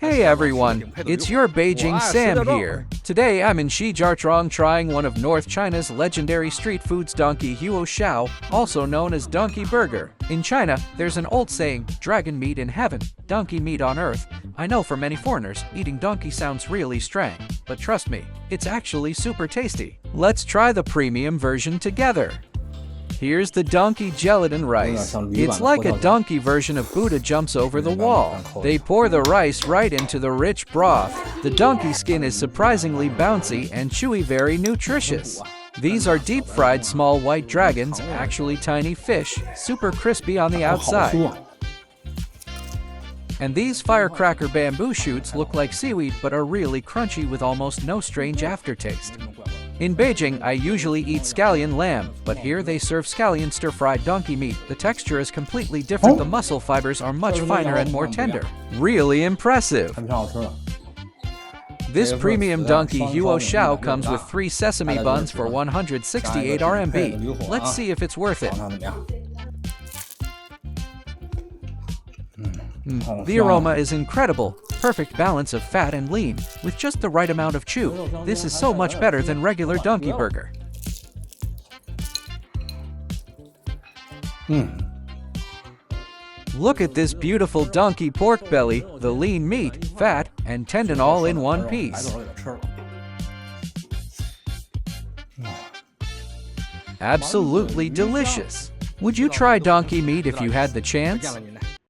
Hey everyone, it's your Beijing Sam here. Today I'm in Shijiazhuang trying one of North China's legendary street foods, Donkey Huo Shao, also known as donkey burger. In China, there's an old saying, dragon meat in heaven, donkey meat on earth. I know for many foreigners, eating donkey sounds really strange, but trust me, it's actually super tasty. Let's try the premium version together. Here's the donkey gelatin rice. It's like a donkey version of Buddha jumps over the wall. They pour the rice right into the rich broth. The donkey skin is surprisingly bouncy and chewy, very nutritious. These are deep-fried small white dragons, actually tiny fish, super crispy on the outside. And these firecracker bamboo shoots look like seaweed but are really crunchy with almost no strange aftertaste. In Beijing, I usually eat scallion lamb, but here they serve scallion stir-fried donkey meat. The texture is completely different. The muscle fibers are much finer and more tender. Really impressive! This premium Donkey Huo Shao comes with 3 sesame buns for 168 RMB. Let's see if it's worth it. The aroma is incredible. Perfect balance of fat and lean, with just the right amount of chew. This is so much better than regular donkey burger. Look at this beautiful donkey pork belly, the lean meat, fat, and tendon all in one piece. Absolutely delicious. Would you try donkey meat if you had the chance?